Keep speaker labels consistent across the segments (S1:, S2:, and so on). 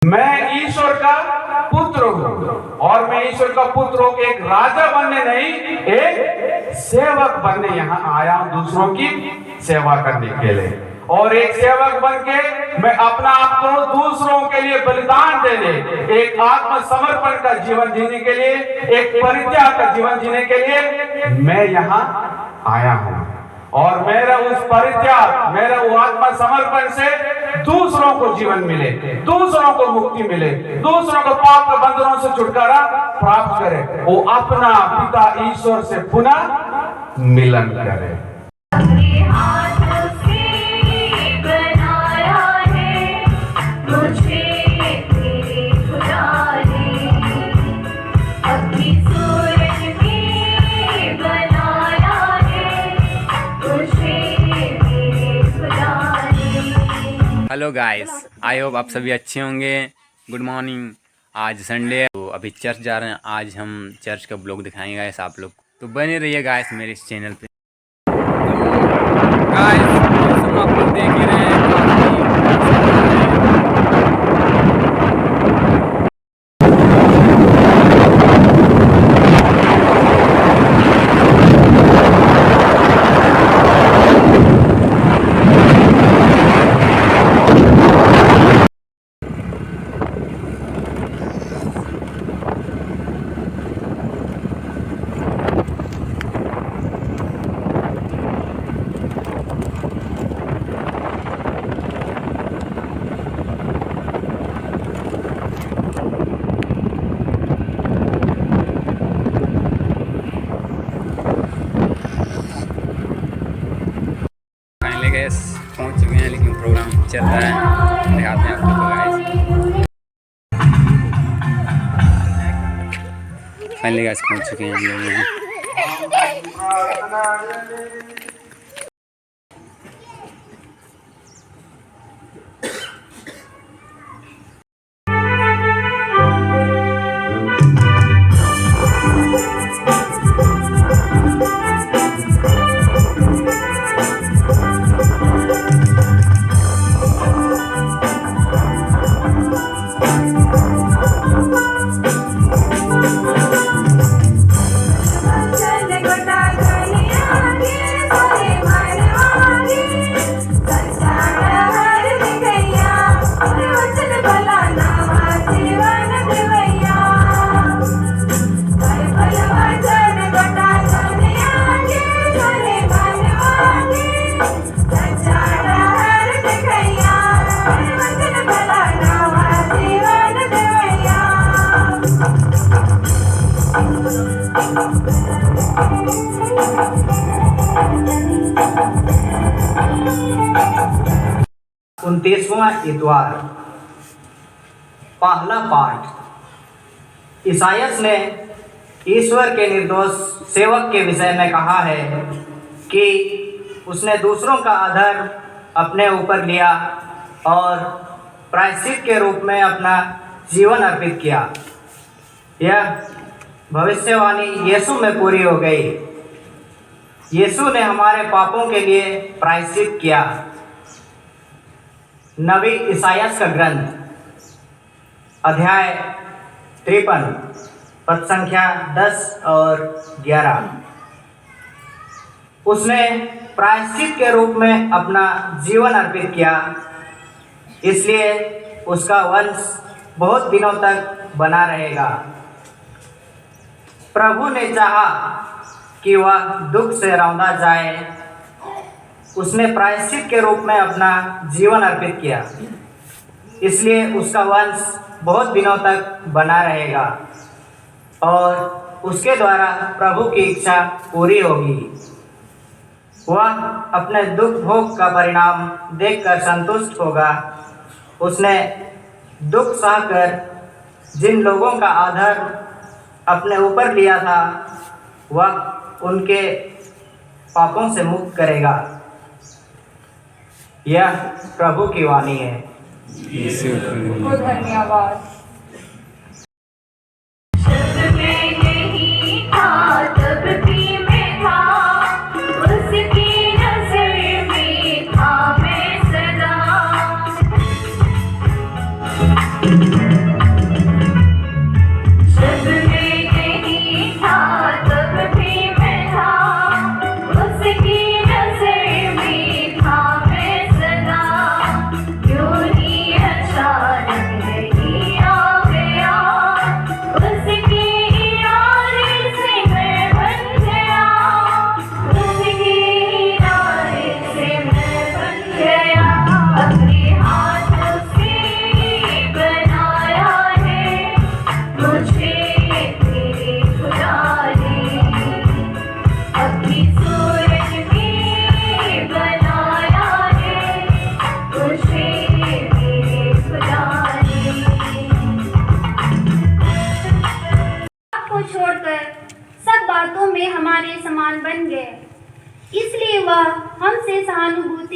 S1: मैं ईश्वर का पुत्र हूँ और मैं ईश्वर का पुत्र हूँ एक राजा बनने नहीं, एक सेवक बनने यहाँ आया हूँ, दूसरों की सेवा करने के लिए। और एक सेवक बन के मैं अपना आप को दूसरों के लिए बलिदान देने, एक आत्मसमर्पण का जीवन जीने के लिए, एक परित्याग का जीवन जीने के लिए मैं यहाँ आया हूँ। और मेरा उस परित्याग, मेरा वो आत्मसमर्पण से दूसरों को जीवन मिले, दूसरों को मुक्ति मिले, दूसरों को पाप के बंधनों से छुटकारा प्राप्त करे, वो अपना पिता ईश्वर से पुनः मिलन करे।
S2: हेलो गाइस, आई होप आप सभी अच्छे होंगे। Good morning. आज संडे है तो अभी चर्च जा रहे हैं। आज हम चर्च का ब्लॉग दिखाएंगे गाइस आप लोग, तो बने रहिए गाइस मेरे इस चैनल पे। तो गाइस मौसम आप लोग देख ही रहे हैं। पहुंच चुके हैं, लेकिन प्रोग्राम चल रहा है, दिखाते हैं आप लोग गाइस। फाइनली गाइस पहुंच चुके हैं हम लोग यहाँ।
S3: उनतीसवां इतवार, पहला पाठ। ईसायास ने ईश्वर के निर्दोष सेवक के विषय में कहा है कि उसने दूसरों का अधर्म अपने ऊपर लिया और प्रायश्चित के रूप में अपना जीवन अर्पित किया। यह भविष्यवाणी यीशु में पूरी हो गई। यीशु ने हमारे पापों के लिए प्रायश्चित किया। नबी ईसायास का ग्रंथ अध्याय 53 पद संख्या 10 और 11। उसने प्रायश्चित के रूप में अपना जीवन अर्पित किया, इसलिए उसका वंश बहुत दिनों तक बना रहेगा। प्रभु ने चाहा कि वह दुख से रौंदा जाए। उसने प्रायश्चित के रूप में अपना जीवन अर्पित किया, इसलिए उसका वंश बहुत दिनों तक बना रहेगा और उसके द्वारा प्रभु की इच्छा पूरी होगी। वह अपने दुख भोग का परिणाम देखकर संतुष्ट होगा। उसने दुख सहकर जिन लोगों का अधर्म अपने ऊपर लिया था, वह उनके पापों से मुक्त करेगा। यह प्रभु की वाणी है।
S4: धन्यवाद।
S5: में था, मैं सदा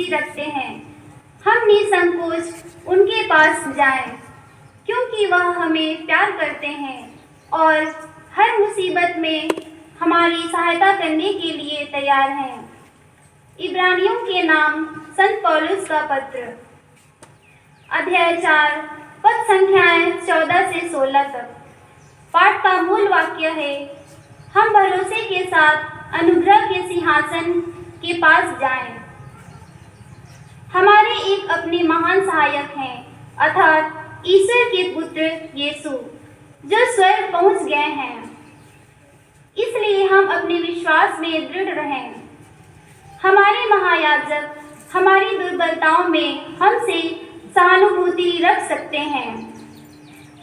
S4: सहानुभूति रखते हैं, हम निसंकोच उनके पास जाएं, क्योंकि वह हमें प्यार करते हैं और हर मुसीबत में हमारी सहायता करने के लिए तैयार हैं। इब्रानियों के नाम संत पौलुस का पत्र, अध्याय 4, पद संख्याएं 14 से 16 तक। पाठ का मूल वाक्य है, हम भरोसे के साथ अनुग्रह के सिंहासन के पास जाएं। हमारे एक अपने महान सहायक हैं, अर्थात ईश्वर के पुत्र यीशु, जो स्वर्ग पहुंच गए हैं। इसलिए हम अपने विश्वास में दृढ़ रहें। हमारे महायाजक हमारी दुर्बलताओं में हमसे सहानुभूति रख सकते हैं,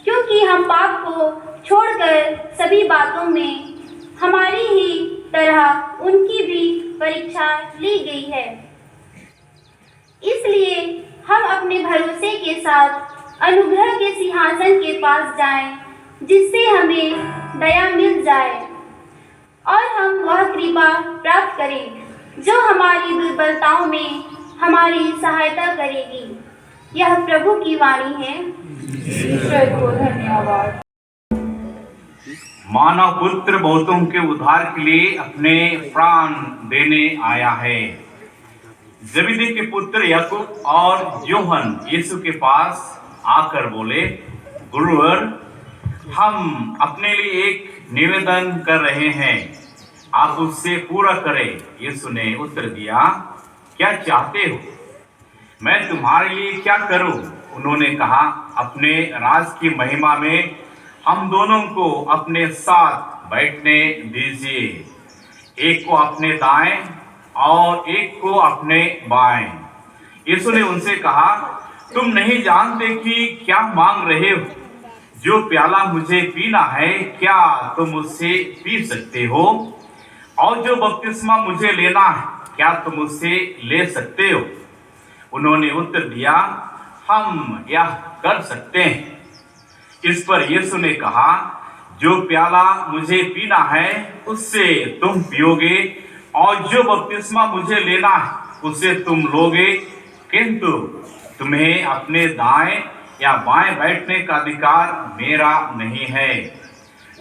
S4: क्योंकि हम पाप को छोड़कर सभी बातों में हमारी ही तरह उनकी भी परीक्षा ली गई है। इसलिए हम अपने भरोसे के साथ अनुग्रह के सिंहासन के पास जाएं, जिससे हमें दया मिल जाए और हम वह कृपा प्राप्त करें जो हमारी दुर्बलताओं में हमारी सहायता करेगी। यह प्रभु की वाणी है। ईश्वर को धन्यवाद।
S5: मानव पुत्र बहुतों के उद्धार के लिए अपने प्राण देने आया है। जबीदी के पुत्र याकूब और यूहन्ना यीशु के पास आकर बोले, गुरुवर, हम अपने लिए एक निवेदन कर रहे हैं, आप उससे पूरा करें। यीशु ने उत्तर दिया, क्या चाहते हो, मैं तुम्हारे लिए क्या करूं? उन्होंने कहा, अपने राज की महिमा में हम दोनों को अपने साथ बैठने दीजिए, एक को अपने दाएं और एक को अपने बाएं। यीशु ने उनसे कहा, तुम नहीं जानते कि क्या मांग रहे हो? जो प्याला मुझे पीना है, क्या तुम उससे पी सकते हो? और जो बपतिस्मा मुझे लेना है, क्या तुम उससे ले सकते हो? उन्होंने उत्तर दिया, हम यह कर सकते हैं। इस पर यीशु ने कहा, जो प्याला मुझे पीना है उससे तुम पियोगे, और जो बपतिस्मा मुझे लेना है उसे तुम लोगे, किंतु तुम्हें अपने दाएं या बाएं बैठने का अधिकार मेरा नहीं है।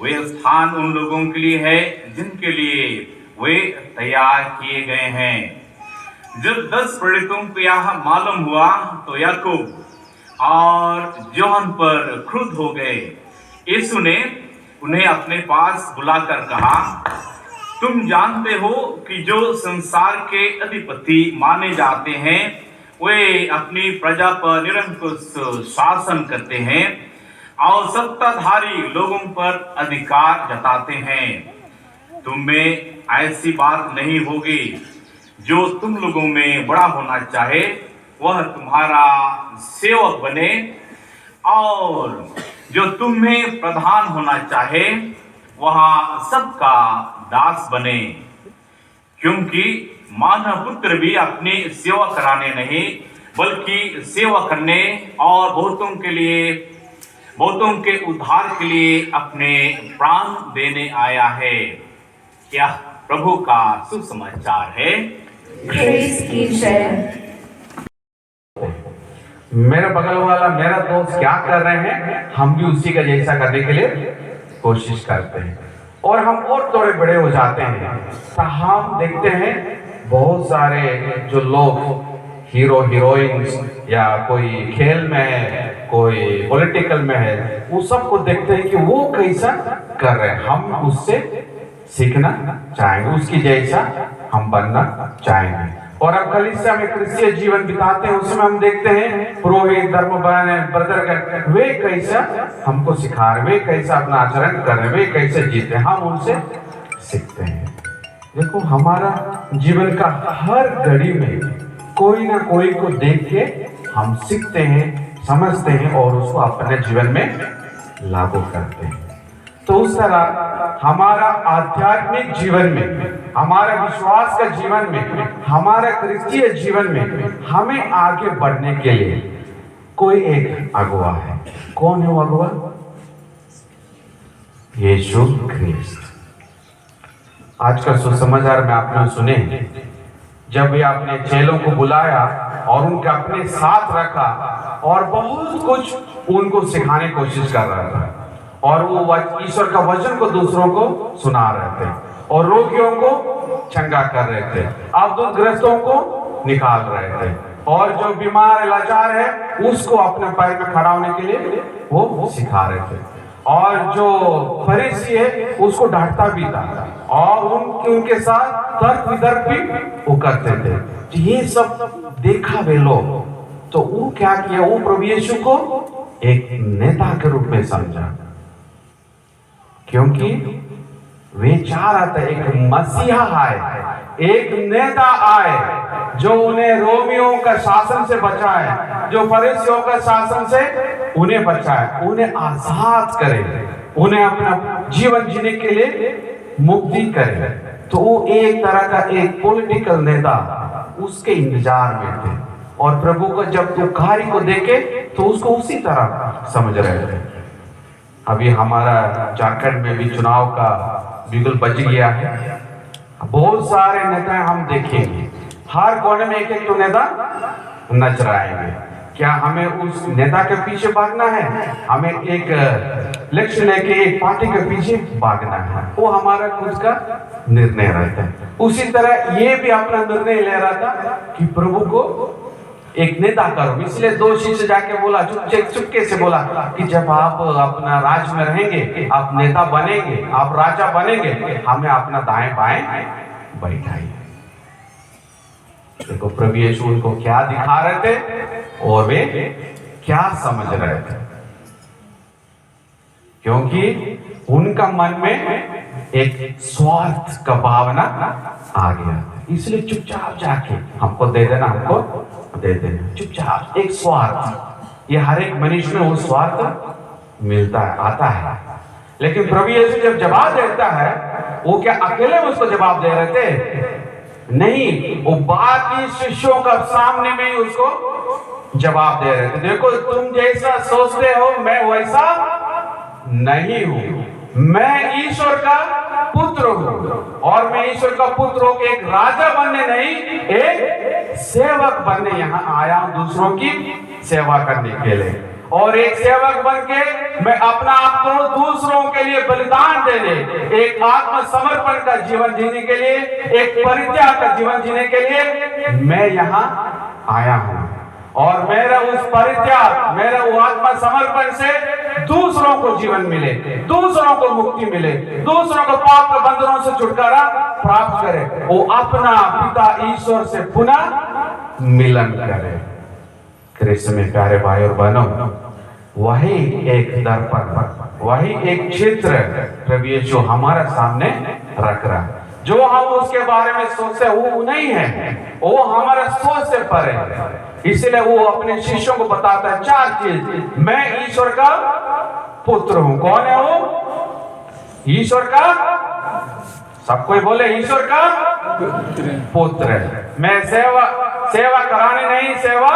S5: वे स्थान उन लोगों के लिए है जिनके लिए वे तैयार किए गए हैं। जब 10 प्रेरितों को यह मालूम हुआ तो याकूब और यूहन्ना पर क्रुद्ध हो गए। यीशु ने उन्हें अपने पास बुलाकर कहा, तुम जानते हो कि जो संसार के अधिपति माने जाते हैं वे अपनी प्रजा पर निरंकुश शासन करते हैं और सत्ताधारी लोगों पर अधिकार जताते हैं। तुम में ऐसी बात नहीं होगी। जो तुम लोगों में बड़ा होना चाहे वह तुम्हारा सेवक बने, और जो तुम में प्रधान होना चाहे वह सबका दास बने। क्योंकि मानव पुत्र भी अपनी सेवा कराने नहीं बल्कि सेवा करने और बहुतों के उद्धार के लिए अपने प्राण देने आया है। यह प्रभु का सुसमाचार है।
S1: मेरे बगल वाला मेरा दोस्त क्या कर रहे हैं, हम भी उसी का जैसा करने के लिए कोशिश करते हैं, और हम और थोड़े बड़े हो जाते हैं तो हम देखते हैं बहुत सारे जो लोग हीरो हीरोइंस या कोई खेल में है, कोई पॉलिटिकल में है, वो सबको देखते हैं कि वो कैसा कर रहे हैं, हम उससे सीखना चाहेंगे, उसकी जैसा हम बनना चाहेंगे। और अब कलीसिया में क्रिस्तीय जीवन बिताते हैं, उसमें हम देखते हैं पुरोहित धर्म ब्रदर वे कैसा हमको सिखा रहे, वे कैसा अपना आचरण कर रहे, वे कैसे जीते, हम उनसे सीखते हैं। देखो, हमारा जीवन का हर घड़ी में कोई ना कोई को देख के हम सीखते हैं, समझते हैं और उसको अपने जीवन में लागू करते हैं। तो उस तरह हमारा आध्यात्मिक जीवन में, हमारा विश्वास का जीवन में, हमारा क्रिस्तीय जीवन में हमें आगे बढ़ने के लिए कोई एक अगुवा है। कौन है वो अगुवा? यीशु ख्रिस्त। आज का सुसमाचार में आपने सुने जब वे अपने चेलों को बुलाया और उनके अपने साथ रखा और बहुत कुछ उनको सिखाने की कोशिश कर रहा था, और वो ईश्वर का वचन को दूसरों को सुना रहे थे और रोगियों को चंगा कर रहे थे, अबुद्धग्रस्तों को निकाल रहे थे, और जो बीमार लाचार है उसको अपने पैर में खड़ा होने के लिए वो सिखा रहे थे, और जो फरीसी है उसको डांटता भी था और उनके साथ तर्क वितर्क भी वो करते थे। तो ये सब देखा वे लोग, तो वो क्या किया, वो प्रभु यीशु को एक नेता के रूप में समझा, क्योंकि वे चाह रहा था एक मसीहा आए, एक नेता आए जो उन्हें रोमियों का शासन से बचाए, जो फरीसियों का शासन से उन्हें बचाए, उन्हें आजाद करे, उन्हें अपना जीवन जीने के लिए मुक्ति करे। तो वो एक तरह का एक पॉलिटिकल नेता उसके इंतजार में थे, और प्रभु को जब वो कार्य को देखे तो उसको उसी तरह समझ रहे थे। अभी हमारा झारखंड में भी चुनाव का बिगुल बज गया है, बहुत सारे नेता हम देखेंगे, हर कोने में एक एक तो नेता नच रहे। क्या हमें उस नेता के पीछे भागना है? हमें एक लक्ष्य लेके एक पार्टी के पीछे भागना है, वो हमारा खुद का निर्णय रहता है। उसी तरह ये भी अपना निर्णय ले रहा था कि प्रभु को एक नेता करो, इसलिए 2 शिष्य जाके बोला, चुपके से बोला कि जब आप अपना राज में रहेंगे, आप नेता बनेंगे, आप राजा बनेंगे, हमें अपना दाएं बाएं बैठाइए। देखो प्रभु यीशु उनको क्या दिखा रहे थे और वे क्या समझ रहे थे, क्योंकि उनका मन में एक स्वार्थ का भावना आ गया, इसलिए चुपचाप जाके हमको दे देना, हमको दे देना, चुपचाप। एक स्वार्थ, ये हर एक मनुष्य में वो स्वार्थ मिलता है, आता है। लेकिन प्रभु यीशु जब जवाब देता है, वो क्या अकेले में उसको जवाब दे रहे थे? नहीं, वो बाकी शिष्यों का सामने में ही उसको जवाब दे रहे थे। देखो, तुम जैसा सोचते हो मैं वैसा नहीं हूं, मैं ईश्वर का पुत्र हूं, और मैं ईश्वर का पुत्र होकर एक राजा बनने नहीं, एक सेवक बनने यहाँ आया हूं, दूसरों की सेवा करने के लिए। और एक सेवक बन के मैं अपना आप को दूसरों के लिए बलिदान देने, एक आत्मसमर्पण का जीवन जीने के लिए, एक परित्याग का जीवन जीने के लिए मैं यहाँ आया हूं। और मेरा उस परित्याग, मेरा वो आत्मसमर्पण से दूसरों को जीवन मिले, दूसरों को मुक्ति मिले, दूसरों को पाप के बंधनों से छुटकारा प्राप्त करे, वो अपना पिता ईश्वर से पुनः मिलन करे। कृष्ण में प्यारे भाई और बहनों, वही एक दर्पण, वही एक चित्र प्रभु यीशु हमारे सामने रख रहा है। जो हम उसके बारे में सोचते वो नहीं है, वो हमारे सोच से परे है। इसलिए वो अपने शिष्यों को बताता है 4 चीज, मैं ईश्वर का पुत्र हूं। कौन है वो? ईश्वर का, सब कोई बोले ईश्वर का पुत्र है। मैं सेवा कराने नहीं, सेवा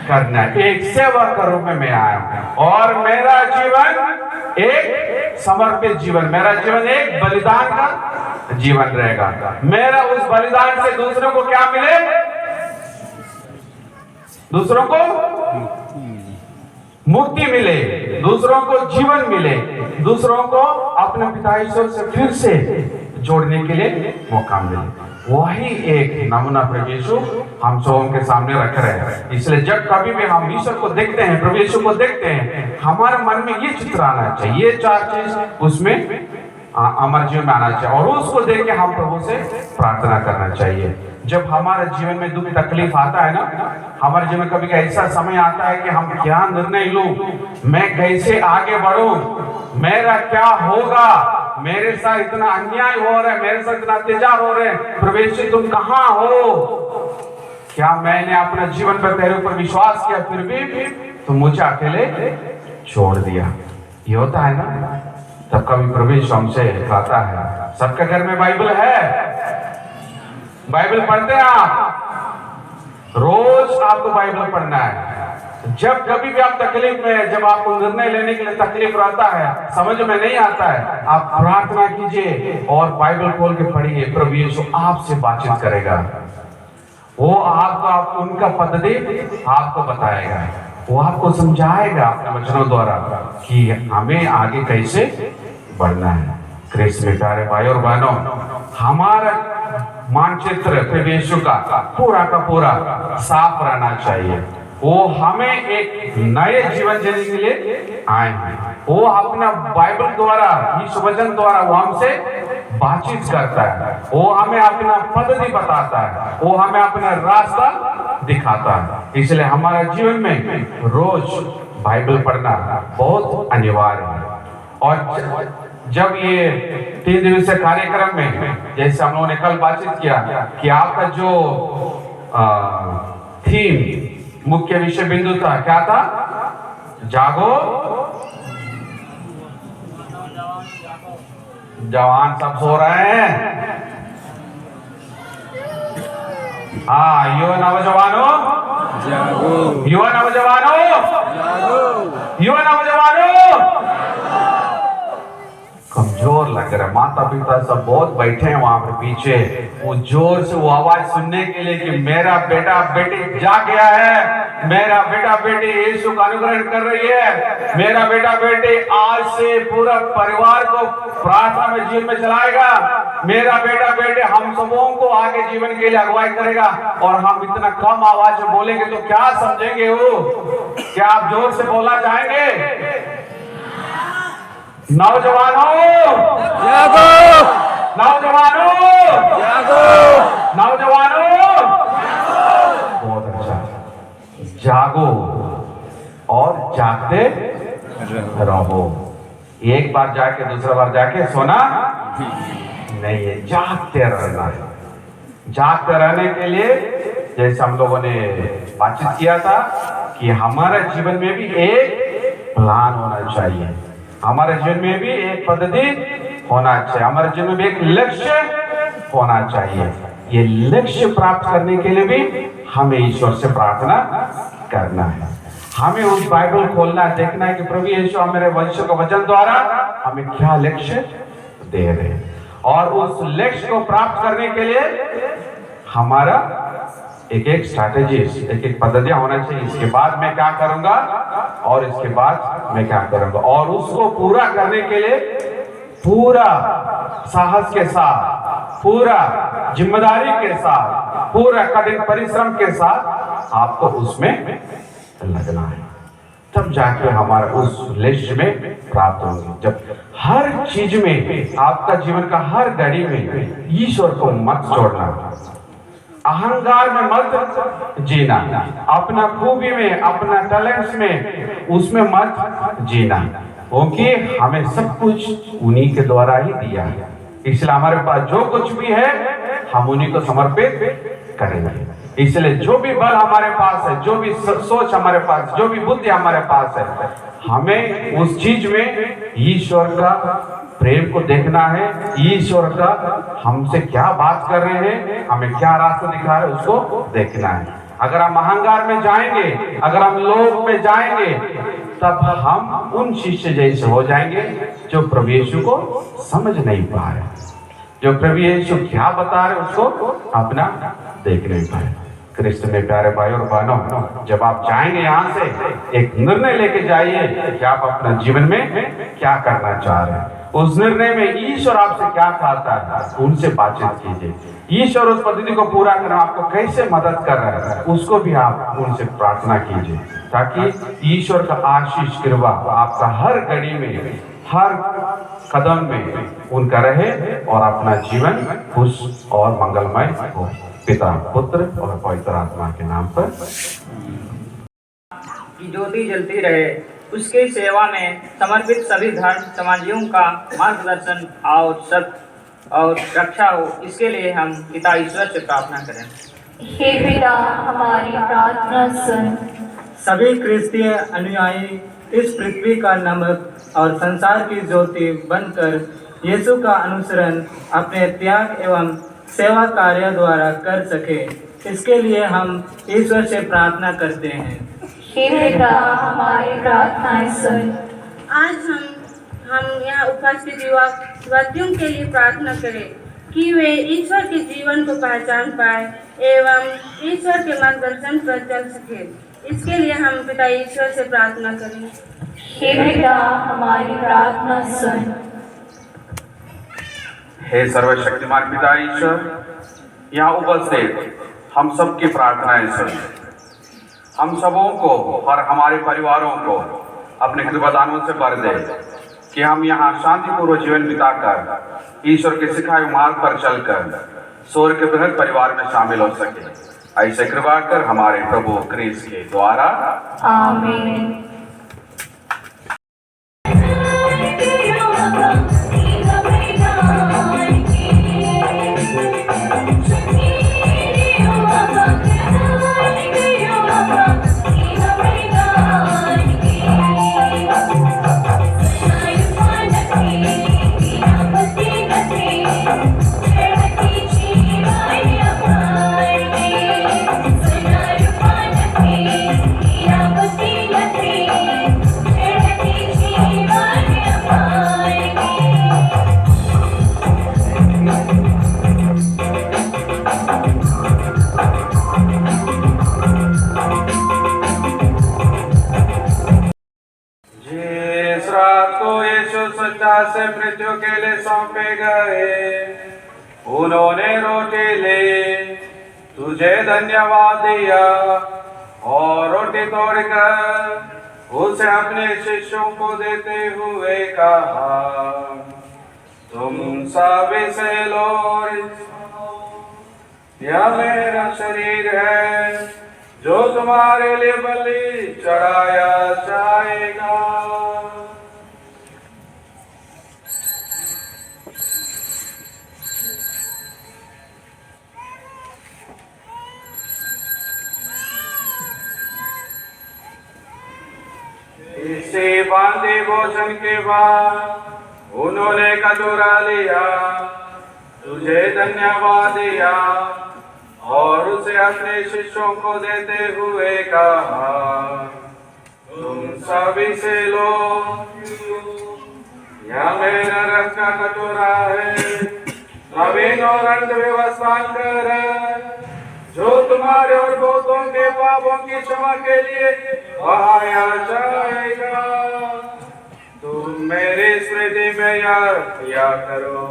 S1: करना, एक सेवक के रूप में मैं आया हूं। और मेरा जीवन एक समर्पित जीवन, मेरा जीवन एक बलिदान का जीवन रहेगा। मेरा उस बलिदान से दूसरों को क्या मिले? दूसरों को मुक्ति मिले, दूसरों को जीवन मिले, दूसरों को अपने पिता ईश्वर से फिर से जोड़ने के लिए मौका मिले। वही एक नमूना प्रभु यीशु हम सबों के सामने रख रहे हैं। इसलिए जब कभी भी हम ईश्वर को देखते हैं, प्रभु यीशु को देखते हैं, हमारे मन में ये चित्र आना चाहिए, ये 4 चीज उसमें हमारे जीवन में आना चाहिए, और उसको देख के हम प्रभु से प्रार्थना करना चाहिए। जब हमारे जीवन में दुख तकलीफ आता है ना, हमारे जीवन में कभी ऐसा समय आता है कि हम क्या निर्णय लूं, मैं कैसे आगे बढ़ूं, मेरा क्या होगा, मेरे साथ इतना अन्याय हो रहा है, मेरे साथ इतना अत्याचार हो रहे हैं, प्रभु यीशु तुम कहां हो? क्या मैंने अपने जीवन पर तेरे ऊपर विश्वास किया, फिर भी तुम मुझे अकेले छोड़ दिया? ये होता है ना, तब कभी प्रभु यीशु हमसे कहता है। सबके घर में बाइबल है, बाइबल पढ़ते हैं आप, रोज आपको बाइबल पढ़ना है। जब कभी भी आप तकलीफ में, जब आपको निर्णय लेने के लिए तकलीफ रहता है, समझ में नहीं आता है, आप प्रार्थना कीजिए और बाइबल खोल के पढ़िए। प्रभु यीशु आपसे बातचीत करेगा। वो आपका उनका पद्धति आपको बताएगा, वो आपको समझाएगा अपने वचनों द्वारा कि हमें आगे कैसे बढ़ना है। कृष्ण में प्यारे भाई और बहनों, हमारा मानचित्र प्रभु यीशु का पूरा साफ रहना चाहिए। वो हमें एक नए जीवन जीने के लिए आए हैं। वो अपना बाइबल द्वारा, इस वचन द्वारा वो हमसे बातचीत करता है। वो हमें अपना पद्धति बताता है, वो हमें अपना रास्ता दिखाता है। इसलिए हमारा जीवन में रोज बाइबल पढ़ना बहुत अनिवार्य है। और जब ये 3 दिवसीय कार्यक्रम में, जैसे हम लोगों ने कल बातचीत किया कि आपका जो थीम, मुख्य विषय बिंदु था, क्या था? जागो जवान सब सो रहे हैं। हाँ, युवा नौजवानों जागो, युवा नौजवानों जागो, युवा नौजवानों। कमजोर लग रहा है, माता पिता सब बहुत बैठे हैं वहां पे पीछे, वो जोर से वो आवाज सुनने के लिए कि मेरा बेटा बेटी जाग गया है, मेरा बेटा बेटी यीशु का अनुग्रहण कर रही है, मेरा बेटा बेटी आज से पूरा परिवार को प्रार्थना में जीवन में चलाएगा, मेरा बेटा बेटी हम सबों को आगे जीवन के लिए अगुवाई करेगा। और हम इतना कम आवाज में बोलेंगे तो क्या समझेंगे वो? क्या आप जोर से बोलना चाहेंगे? नौजवानों जागो, नौजवानों जागो, नौजवानों बहुत अच्छा, जागो और जागते रहो। एक बार जाके दूसरा बार जाके सोना नहीं है, जागते रहना है। जागते रहने के लिए जैसे हम लोगों ने बातचीत किया था कि हमारे जीवन में भी एक प्लान होना चाहिए, हमारे जीवन में भी एक पद्धति होना चाहिए, हमारे जीवन में भी एक लक्ष्य होना चाहिए। ये लक्ष्य प्राप्त करने के लिए भी हमें ईश्वर से प्रार्थना करना है। हमें उस बाइबल खोलना, देखना है कि प्रभु यीशु हमारे वचन का वचन द्वारा हमें क्या लक्ष्य दे रहे हैं, और उस लक्ष्य को प्राप्त करने के लिए हमारा एक स्ट्रैटेजी, एक पद्धतियां होना चाहिए। इसके बाद मैं क्या करूंगा और इसके बाद मैं क्या करूंगा, और उसको पूरा करने के लिए पूरा साहस के साथ, पूरा जिम्मेदारी के साथ, पूरा कठिन परिश्रम के साथ आपको उसमें लगना है। तब जाके हमारा उस लक्ष्य में प्राप्त होंगे। जब हर चीज में, आपका जीवन का हर घड़ी में ईश्वर को मत छोड़ना, अहंकार में मत जीना, अपना खूबी में, अपना टैलेंट्स में, उसमें मत जीना, क्योंकि हमें सब कुछ उन्हीं के द्वारा ही दिया है। इसलिए हमारे पास जो कुछ भी है हम उन्हीं को समर्पित करेंगे। इसलिए जो भी बल हमारे पास है, जो भी सोच हमारे पास, जो भी बुद्धि हमारे पास है, हमें उस चीज में ईश्वर का प्रेम को देखना है। ईश्वर का हमसे क्या बात कर रहे हैं, हमें क्या रास्ता दिखा रहे हैं, उसको देखना है। अगर हम अहंकार में जाएंगे, अगर हम लोभ में जाएंगे, तब हम उन शिष्य जैसे हो जाएंगे जो प्रभु यीशु को समझ नहीं पा रहे, जो प्रभु यीशु क्या बता रहे उसको अपना देख नहीं पाए। कृष्ण में प्यारे भाई और बहनों, जब आप जाएंगे यहाँ से, एक निर्णय लेके जाइए कि आप अपना जीवन में क्या करना चाह रहे हैं। उस निर्णय में ईश्वर आपसे क्या चाहता है, उनसे बातचीत कीजिए। ईश्वर उस पद्धति को पूरा करना आपको कैसे मदद कर रहा है, उसको भी आप उनसे प्रार्थना कीजिए, ताकि ईश्वर का आशीष कृपा आपका हर घड़ी में, हर कदम में उनका रहे और अपना जीवन खुश और मंगलमय हो। पिता, पुत्र और पवित्र आत्मा के नाम पर।
S3: की ज्योति जलती रहे, उसकी सेवा में समर्पित सभी धर्म समाजियों का मार्गदर्शन और सत्य और रक्षा हो, इसके लिए हम पिता ईश्वर से प्रार्थना करें।
S6: हे पिता, हमारी प्रार्थना सुन।
S7: सभी क्रिस्तीय अनुयायी इस पृथ्वी का नमक और संसार की ज्योति बनकर यीशु का अनुसरण अपने त्याग एवं सेवा कार्य द्वारा कर सके, इसके लिए हम ईश्वर से प्रार्थना करते हैं।
S6: हे पिता हमारी प्रार्थनाएं सुन।
S8: आज हम यहाँ उपस्थित युवतियों के लिए प्रार्थना करें कि वे ईश्वर के जीवन को पहचान पाए एवं ईश्वर के मार्गदर्शन पर चल सके। इसके लिए हम पिता ईश्वर से प्रार्थना करें।
S6: हे पिता हमारी प्रार्थना सुन।
S1: हे सर्वशक्तिमान पिता ईश्वर, यहाँ उपस्थित हम सबकी प्रार्थनाएं सुन। हम सबों को और हमारे परिवारों को अपने कृपादानों से भर दे कि हम यहाँ शांतिपूर्वक जीवन बिताकर ईश्वर के सिखाए मार्ग पर चलकर स्वर्ग के बृहद परिवार में शामिल हो सके। ऐसे कृपा कर हमारे प्रभु क्रिस्त के द्वारा,
S6: आमीन।
S1: से मृत्यु के लिए सौंपे गए, उन्होंने रोटी ले तुझे धन्यवाद दिया और रोटी तोड़कर उसे अपने शिष्यों को देते हुए कहा, तुम सब इसे लो, यह मेरा शरीर है जो तुम्हारे लिए बलि चढ़ाया जाएगा। इसे बांधे भोजन के बाद उन्होंने कटोरा लिया, तुझे धन्यवाद दिया और उसे अपने शिष्यों को देते हुए कहा, तुम सभी से लो, यह मेरा रक्त का कटोरा है, नवीन और अंत व्यवस्था कर जो तुम्हारे और बहुतों के पापों की क्षमा के लिए बहाया जाएगा। तुम मेरी स्मृति में याद किया करो।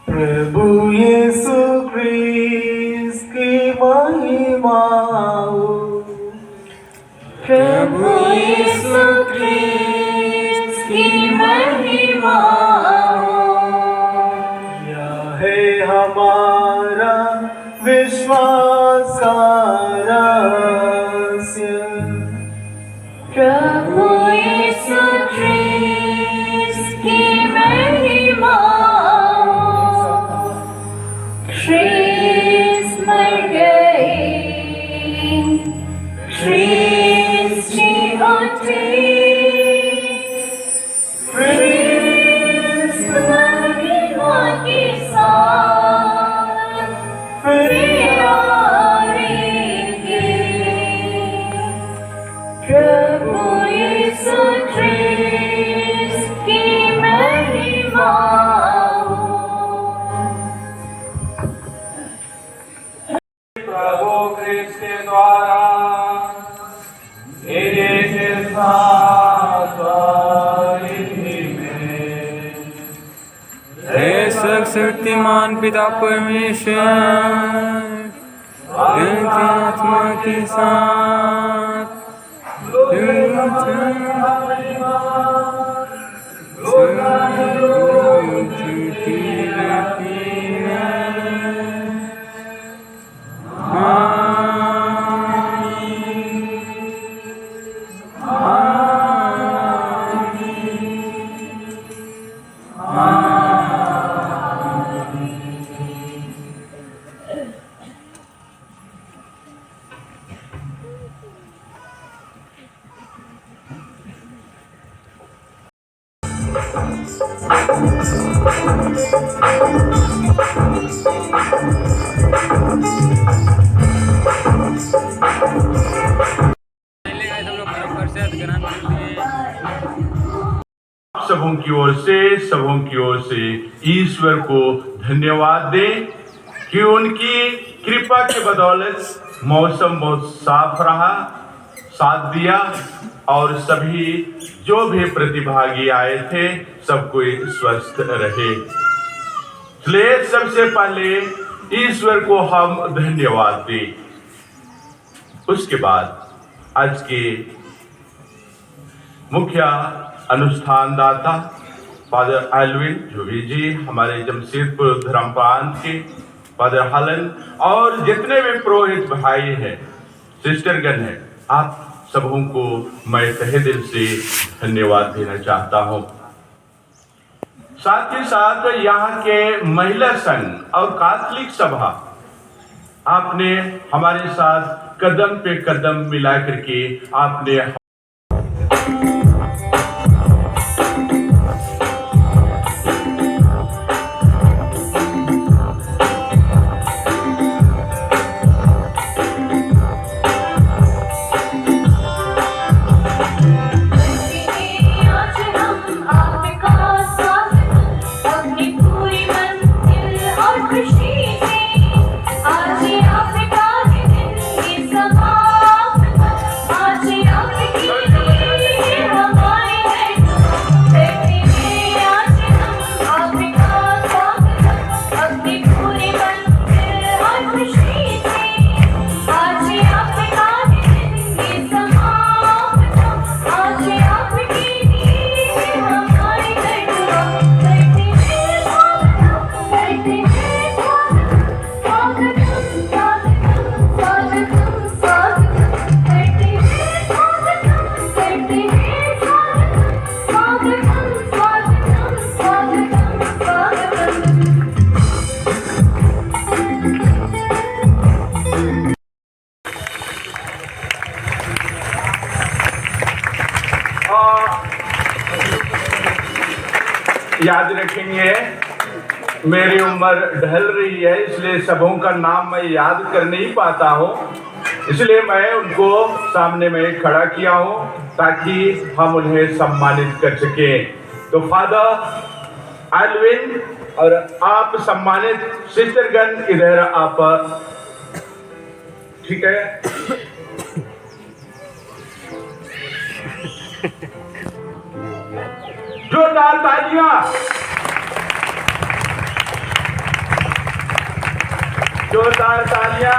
S7: प्रभु यीशु क्रिस्त की महिमा हो,
S6: प्रभु यीशु क्रिस्त की महिमा हो।
S7: यह है हमारा विश्वास का रहस्य,
S6: प्रभु यीशु क्रिस्त की महिमा हो। क्रिस्त मर गए, क्रिस्त जी उठे, क्रिस्त महिमा के साथ फिर आएंगे। प्रभु यीशु क्रिस्त की महिमा हो।
S1: प्रभु क्रिस्त के द्वारा एक साथ में
S2: हे शक्तिमान पिता परमेश्वर, आत्मा के साथ
S9: सबों की ओर से ईश्वर को धन्यवाद दें कि उनकी कृपा के बदौलत मौसम बहुत साफ रहा, साथ दिया और सभी जो भी प्रतिभागी आए थे सब कोई स्वस्थ रहे। इसलिए सबसे पहले ईश्वर को हम धन्यवाद दें। उसके बाद आज के मुख्य अनुष्ठान दाता फादर एल्विन जोवी जी, हमारे जमशेदपुर धर्म प्रांत के फादर हलन और जितने भी पुरोहित भाई हैं, सिस्टरगण हैं, आप सबों को मैं तहे दिल से धन्यवाद देना चाहता हूं। साथ ही साथ यहाँ के महिला संघ और कैथोलिक सभा, आपने हमारे साथ कदम पे कदम मिला करके आपने याद रखेंगे, मेरी उम्र ढल रही है, इसलिए सबों का नाम मैं याद कर नहीं पाता हूँ, इसलिए मैं उनको सामने में खड़ा किया हूँ ताकि हम उन्हें सम्मानित कर सकें। तो फादर एल्विन और आप सम्मानित सिस्टरगण इधर आप, ठीक है। जोरदार तालियां, जोरदार तालियां।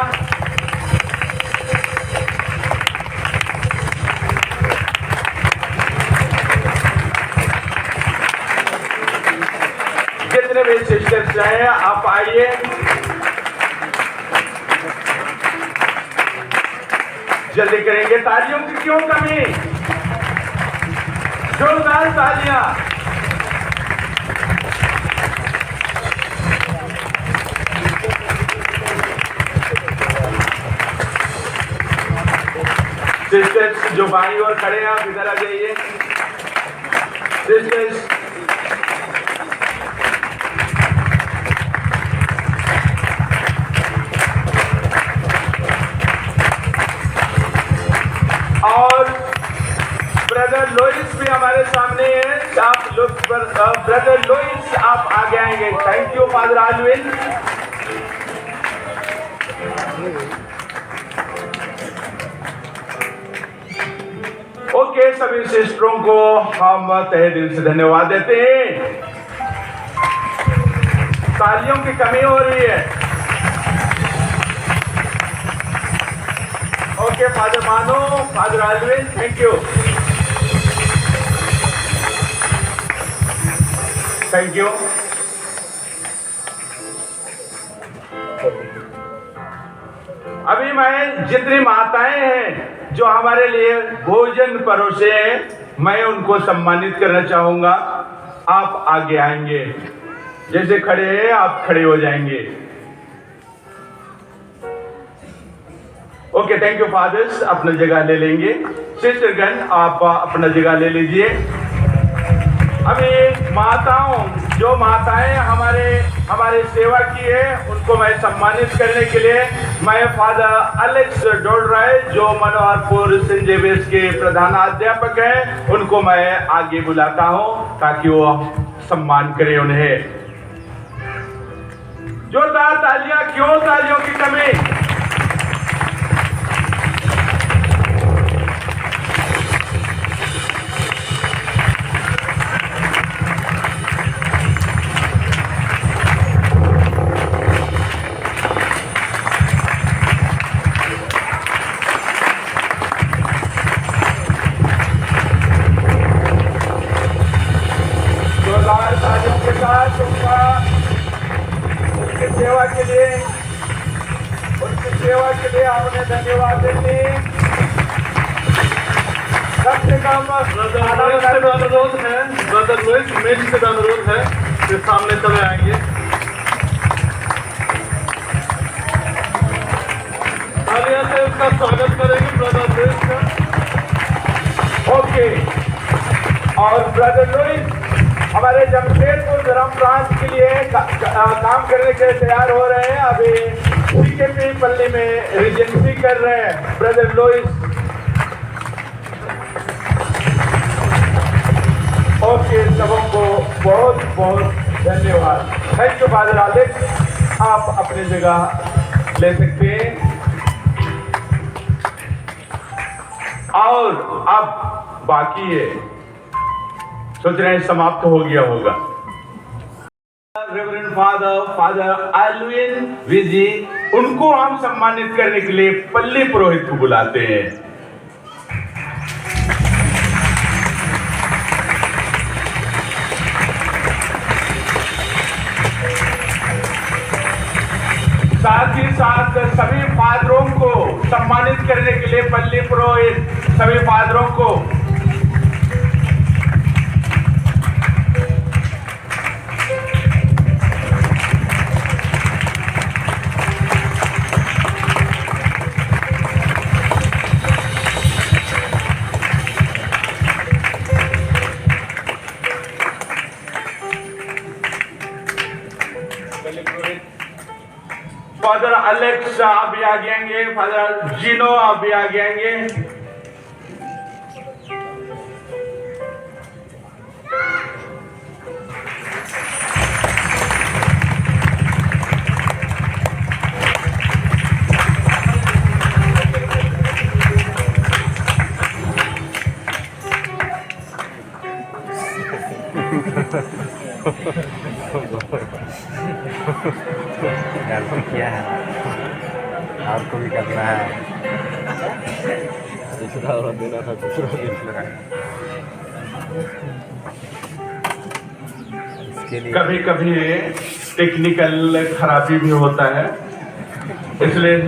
S9: जितने भी सिस्टर्स हैं आप आइए। जल्दी करेंगे, तालियों की क्यों कमी, जोरदार तालियां। सिस्टर्स जो बाई ओर खड़े हैं आप इधर आ जाइए। सिस्टर्स और ब्रदर लोइस भी हमारे सामने है। आप लोग ब्रदर लोइस आप आगे आएंगे। Thank you father Elvin. Okay, सभी सिस्टरों को हम तहे दिल से धन्यवाद देते हैं। तालियों की कमी हो रही है। ओके फादर मानो, father Elvin, thank you, thank you. अभी मैं जितनी माताएं हैं जो हमारे लिए भोजन परोसे हैं, मैं उनको सम्मानित करना चाहूंगा। आप आगे आएंगे, जैसे खड़े हैं आप खड़े हो जाएंगे। ओके, थैंक यू फादर्स, अपना जगह ले लेंगे। सिस्टरगण आप अपना जगह ले लीजिए। अभी माताओं, जो माताएं हमारे सेवा की है, उनको मैं सम्मानित करने के लिए मैं फादर अलेक्स डोलराय, जो मनोहरपुर सेंट जेवियर्स के प्रधानाध्यापक हैं, उनको मैं आगे बुलाता हूं ताकि वो सम्मान करें उन्हें। जोरदार तालियां, क्यों तालियों की कमी? उनकी सेवा के लिए आपने धन्यवाद देंगे। कम से कम अनुरोध है, ब्रदर लुइस मेरी से अनुरोध है कि सामने चले आएंगे। तालियां से उसका स्वागत करेंगे ब्रदर लुइस का। ओके, और ब्रदर लुइस हमारे जमशेदपुर धर्म प्रांत के लिए काम करने के लिए तैयार हो रहे हैं। अभी सीकेपी पल्ली में रेजिडेंसी कर रहे हैं ब्रदर लुइस। ओके, सबों को बहुत बहुत धन्यवाद। थैंक यू फादर अलेक्स, आप अपनी जगह ले सकते हैं। और अब बाकी है, सोच रहे हैं समाप्त हो गया होगा। रेवरेंड फादर एल्विन विजी, उनको हम सम्मानित करने के लिए पल्ली पुरोहित को बुलाते हैं। साथ ही साथ सभी फादरों को सम्मानित करने के लिए पल्ली पुरोहित सभी फादरों को फादर अलेक्स आप भी आगे आएंगे, फादर जीनो आप भी आगे आएंगे।
S2: क्या है, आपको भी करना है। दूसरा और देना था, दूसरा देना है।
S9: कभी कभी टेक्निकल खराबी भी होता है, इसलिए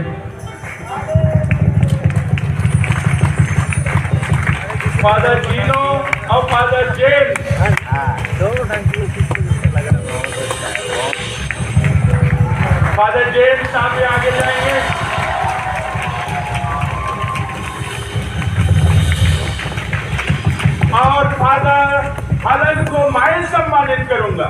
S9: फादर जीनो और फादर जेम्स फादर जेम्स सामने आगे जाएंगे। और फादर हलन को मैं सम्मानित करूंगा।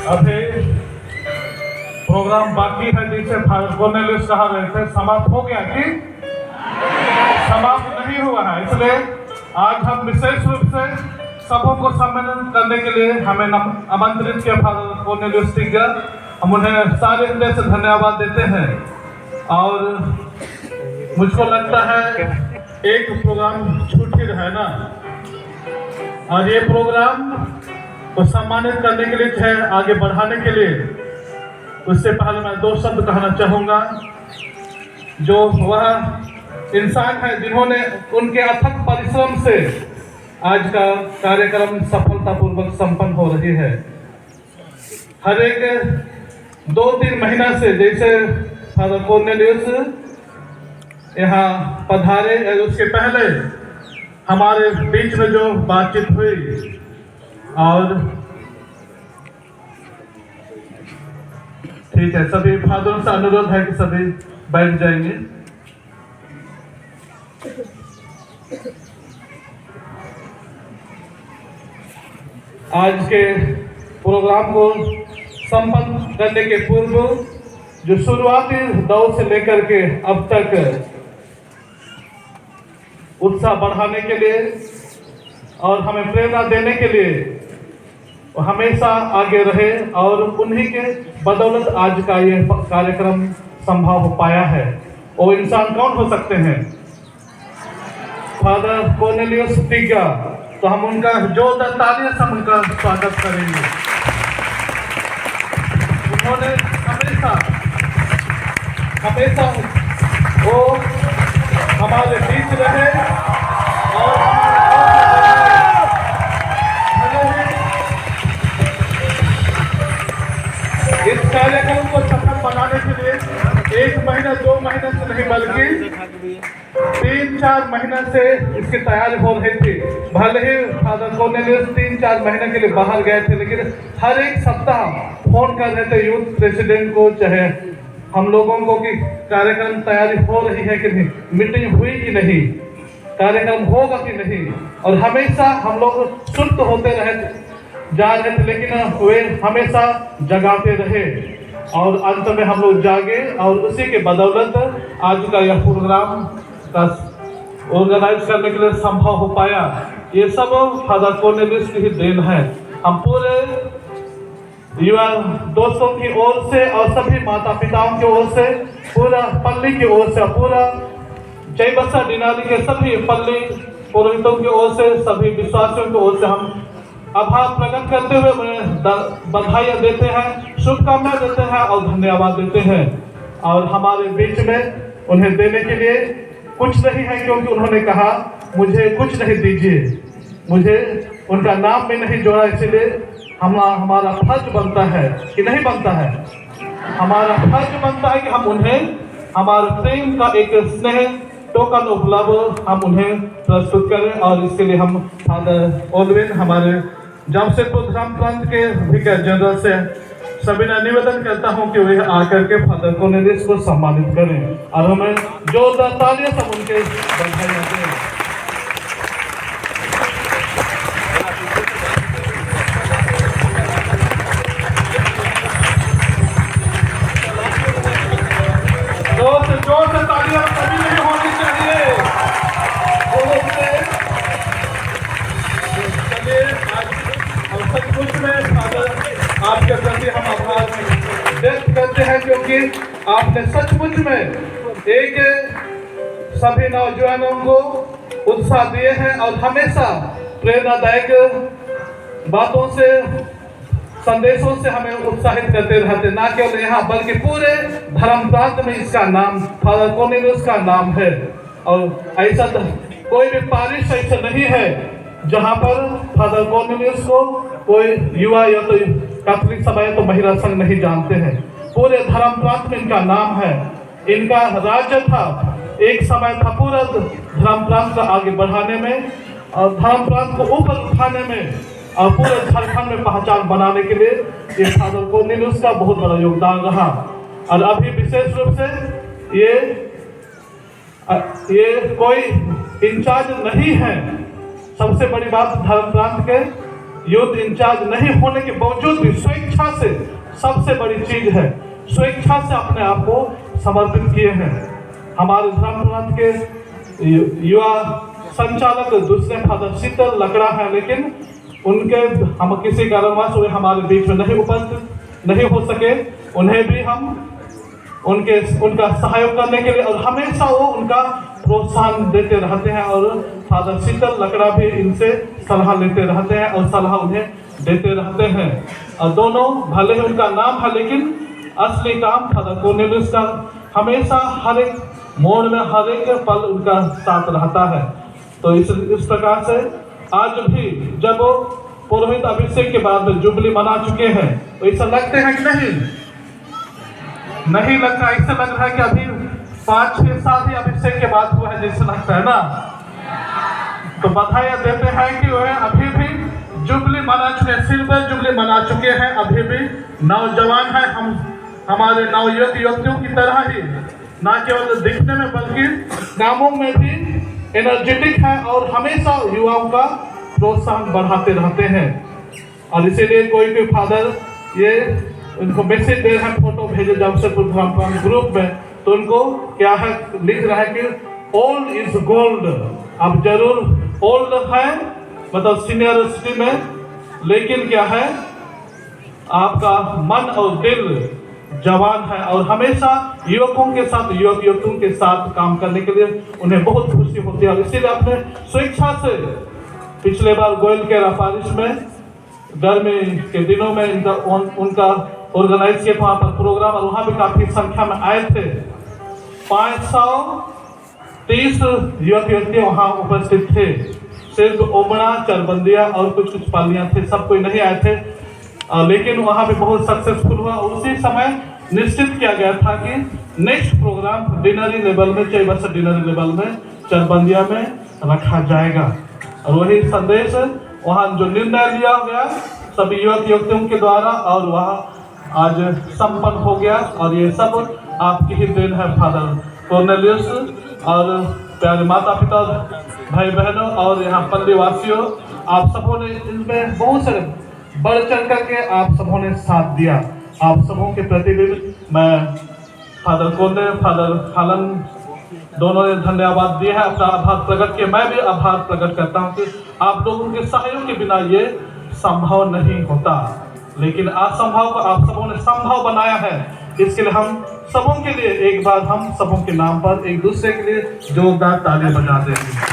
S10: अभी प्रोग्राम बाकी है, जिसे कॉर्नेलियस कहा रहे थे, समाप्त हो गया कि समाप्त नहीं हुआ है। इसलिए आज हम विशेष रूप से सबों को सम्मेलन करने के लिए हमें आमंत्रित किया फादर कॉर्नेलियस टिगर। हम उन्हें सारे हृदय से धन्यवाद देते हैं। और मुझको लगता है एक प्रोग्राम छूट ही रहा है ना, और ये प्रोग्राम को सम्मानित करने के लिए है, आगे बढ़ाने के लिए। उससे पहले मैं दो शब्द कहना चाहूँगा। जो वह इंसान है जिन्होंने उनके अथक परिश्रम से आज का कार्यक्रम सफलतापूर्वक संपन्न हो रही है। हर एक 2-3 महीना से, जैसे फादर कॉर्नेलियस यहाँ पधारे। उसके पहले हमारे बीच में जो बातचीत हुई और ठीक है, सभी फादरों से अनुरोध है कि सभी बैठ जाएंगे। आज के प्रोग्राम को संपन्न करने के पूर्व जो शुरुआती दौर से लेकर के अब तक उत्साह बढ़ाने के लिए और हमें प्रेरणा देने के लिए हमेशा आगे रहे और उन्हीं के बदौलत आज का ये कार्यक्रम संभव हो पाया है। वो इंसान कौन हो सकते हैं? Father Cornelius Tigga. तो हम उनका जोरदार तालियों से उनका स्वागत करेंगे। उन्होंने हमेशा वो हमारे बीच रहे और इस कार्यक्रम को सफल बनाने के लिए 1 महीना 2 महीने से नहीं बल्कि 3-4 महीने से इसकी तैयारी हो रही थी। भले ही फादर कॉर्नेलियस 3-4 महीने के लिए बाहर गए थे, लेकिन हर एक सप्ताह फोन कर रहे थे यूथ प्रेसिडेंट को, चाहे हम लोगों को कि कार्यक्रम तैयारी हो रही है कि नहीं, मीटिंग हुई कि नहीं, कार्यक्रम होगा कि नहीं। और हमेशा हम लोग सुस्त होते जा रहे थे, लेकिन वे हमेशा जगाते रहे और अंत में हम लोग जागे और उसी के बदौलत आज का यह प्रोग्राम का ऑर्गेनाइज करने के लिए संभव हो पाया। ये सब फादर कॉर्नेलियस की ही देन है। हम पूरे युवा दोस्तों की ओर से और सभी माता पिताओं की ओर से, पूरा पल्ली की ओर से, पूरा जयबसा डिनारी के सभी पल्ली पुरोहितों की ओर से, सभी विश्वासियों की ओर से हम आभार प्रकट करते हुए उन्हें बधाइयाँ देते हैं, शुभकामनाएं देते हैं और धन्यवाद देते हैं। और हमारे बीच में उन्हें देने के लिए कुछ नहीं है, क्योंकि उन्होंने कहा मुझे कुछ नहीं दीजिए, मुझे उनका नाम भी नहीं जोड़ा, इसलिए हमारा फर्ज बनता है कि नहीं बनता है, हमारा फर्ज बनता है कि हम उन्हें हमारे प्रेम का एक स्नेह टोकन ऑफ लव हम उन्हें प्रस्तुत करें। और इसके लिए हम फादर ओलविन, हमारे जमशेदपुर धर्म प्रांत के विकार जनरल से सभी ने निवेदन करता हूं कि वे आकर के फादर कॉर्नेलियस को सम्मानित करें और हमें जोरदार तालियों से उनके बधाई दें। जोर से तालियां सभी में होनी चाहिए। चलिए, आज सचमुच में फादर आपके प्रति हम आभार व्यक्त करते हैं, क्योंकि आपने सचमुच में एक सभी नौजवानों को उत्साह दिए हैं और हमेशा प्रेरणादायक बातों से, संदेशों से हमें उत्साहित करते रहते, ना केवल यहाँ बल्कि पूरे धर्म प्रांत में इसका नाम फादर कॉर्नेलियस का नाम है। और ऐसा कोई भी पारिश ऐसा नहीं है जहाँ पर फादर कॉर्नेलियस को कोई युवा या तो कैथोलिक सभा या तो महिला संघ नहीं जानते हैं। पूरे धर्म प्रांत में इनका नाम है। इनका राज्य था, एक समय था पूरा धर्म प्रांत को आगे बढ़ाने में और धर्म प्रांत को ऊपर उठाने में और पूरे झारखंड में पहचान बनाने के लिए ये फादर कॉर्नेलियस का बहुत बड़ा योगदान रहा। और अभी विशेष रूप से ये कोई इंचार्ज नहीं है। सबसे बड़ी बात, धर्म प्रांत के यूथ इंचार्ज नहीं होने के बावजूद भी स्वेच्छा से, सबसे बड़ी चीज है, स्वेच्छा से अपने आप को समर्पित किए हैं। हमारे धर्म प्रांत के युवा संचालक दूसरे फादर शीतल लकड़ा है, लेकिन उनके हम किसी कारणवश वे हमारे बीच में नहीं उपस्थित नहीं हो सके। उन्हें भी हम उनका सहयोग करने के लिए और हमेशा वो उनका प्रोत्साहन देते रहते हैं और फादर शीतल लकड़ा भी इनसे सलाह लेते रहते हैं और सलाह उन्हें देते रहते हैं। और दोनों भले ही उनका नाम है, लेकिन असली काम फादर कॉर्नेलियस का हमेशा हर एक मोड़ में, हर एक पल उनका साथ रहता है। तो इस प्रकार से आज भी जब वो पुरोहित अभिषेक के बाद जुबली मना चुके हैं, तो ऐसा लगते हैं कि नहीं लगता, ऐसा लग रहा है कि अभी 5-6 साल ही अभिषेक के बाद हुआ है जैसे लगता है ना। तो बधाई देते हैं कि वह अभी भी जुबली मना चुके, सिल्वर जुबली मना चुके हैं, अभी भी नौजवान है। हम हमारे नवयुवक युवतियों की तरह ही ना केवल दिखने में बल्कि कामों में भी एनर्जेटिक है और हमेशा युवाओं का प्रोत्साहन बढ़ाते रहते हैं। और इसीलिए कोई भी फादर ये उनको मैसेज दे रहे हैं, फोटो भेजे जमशेदपुर ग्रुप में, तो उनको क्या है लिख रहा है कि ओल्ड इज गोल्ड। अब जरूर ओल्ड है मतलब सीनियरिटी में, लेकिन क्या है आपका मन और दिल जवान है और हमेशा युवकों के साथ युवक युवतियों के साथ काम करने के लिए उन्हें बहुत खुशी होती है। और इसीलिए अपने स्वेच्छा से पिछले बार गोयल के रापारिश में गर्मी के दिनों में उनका ऑर्गेनाइज किया वहाँ पर प्रोग्राम और वहाँ भी काफी संख्या में आए थे। 530 युवक युवती वहाँ उपस्थित थे। सिर्फ ओमड़ा, चरबंदिया और कुछ पालियां थे, सब कोई नहीं आए थे, लेकिन वहाँ भी बहुत सक्सेसफुल हुआ। उसी समय निश्चित किया गया था कि नेक्स्ट प्रोग्राम डिनरी लेवल में, चैबसा डिनरी लेवल में चरबंदिया में रखा जाएगा। और वही संदेश वहाँ जो निर्णय लिया गया सभी युवक युवतियों के द्वारा और वहाँ आज संपन्न हो गया। और ये सब आपकी ही देन है फादर कॉर्नेलियस और प्यारे माता पिता, भाई बहनों और यहाँ पल्ली वासियों, आप सबों ने इनमें बहुत सारे बढ़ चढ़ करके आप सबों ने साथ दिया। आप सबों के प्रति भी मैं फादर कोने, फादर खालन दोनों ने धन्यवाद दिया है, अपना आभार प्रकट किया। मैं भी आभार प्रकट करता हूँ कि आप लोगों के सहयोग के बिना ये संभव नहीं होता, लेकिन असंभव को आप सबों ने संभव बनाया है। इसके लिए हम सबों के लिए एक बार हम सबों के नाम पर एक दूसरे के लिए जोरदार ताली बजा देंगे।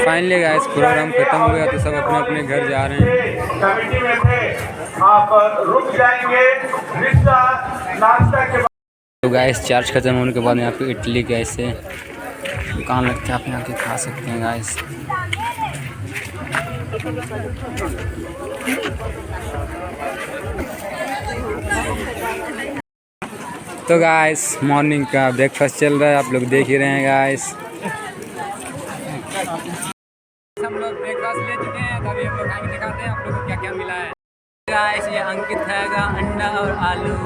S2: फाइनली गाइस प्रोग्राम खत्म हो गया तो सब अपने अपने घर जा रहे हैं।
S9: कमेटी में थे, आप रुक जाएंगे नाश्ता के बाद।
S2: तो गाइस चार्ज खत्म होने के बाद यहाँ पे इडली कैसे दुकान लगता है, आप यहाँ के खा सकते हैं गाइस। तो गाइस मॉर्निंग का ब्रेकफास्ट चल रहा है, आप लोग देख ही रहे हैं गाइस। हम लोग ब्रेकफास्ट ले चुके हैं, तो अभी हम लोग खाएंगे, दिखाते हैं आप लोगों को क्या क्या मिला है। गाइस ये अंकित खाएगा अंडा और आलू,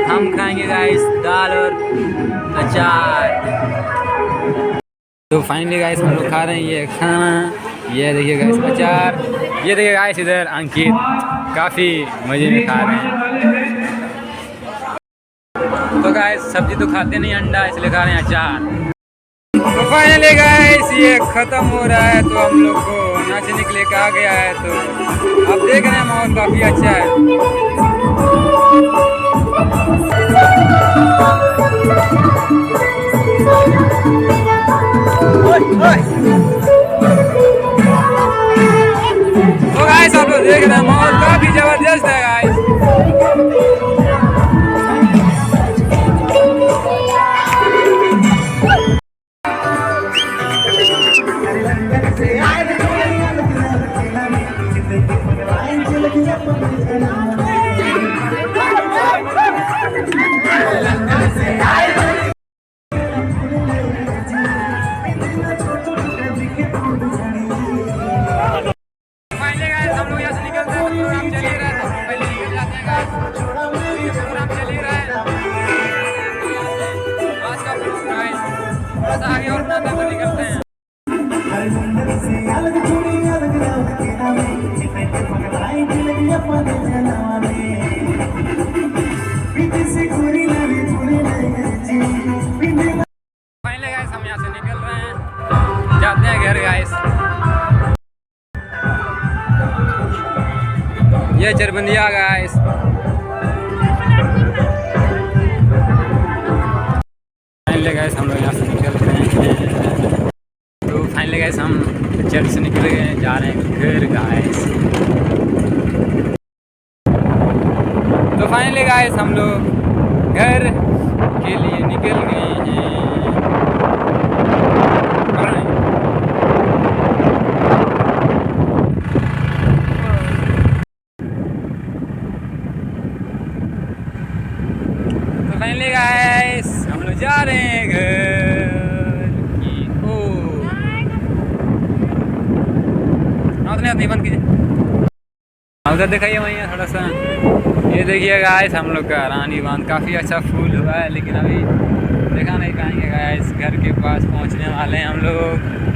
S2: हम खाएंगे गाइस दाल और अचार। तो फाइनली गाइस हम लोग खा रहे हैं ये खाना। ये देखिए गाइस अचार, ये देखिए गाइस इधर अंकित काफ़ी मज़े में खा रहे हैं। तो गाइस सब्जी तो खाते नहीं अंडा, इसलिए खा रहे हैं अचार। तो फाइनली गाइस ये ख़त्म हो रहा है, तो हम लोग को नाचने के लिए कहा गया है। तो आप देख रहे हैं माहौल काफ़ी अच्छा है। तो गाइस आप लोग देख रहे हैं माहौल काफ़ी ज़बरदस्त है गाइस। आगे और ना निकलते हैं। फाइनली गाइस हम यहाँ से निकल रहे हैं, जाते हैं घर गाइस। ये चरबंदिया गाइस। फाइनली गाइस हम लोग यहाँ से निकल रहे हैं। तो फाइनली गाइस हम चर्च से निकल गए, जा रहे हैं घर गाइस। तो फाइनली गाइस हम लोग घर के लिए निकल गए हैं। फाइनली गाइस हम लोग जा रहे हैं घर की ओर। नहीं बंद कीजिए, उधर दिखाइए वहीं थोड़ा सा। ये देखिए गाइस हम लोग का रानी बांध काफ़ी अच्छा फूल हुआ है, लेकिन अभी दिखा नहीं पाएंगे गाइस। घर के पास पहुंचने वाले हैं हम लोग।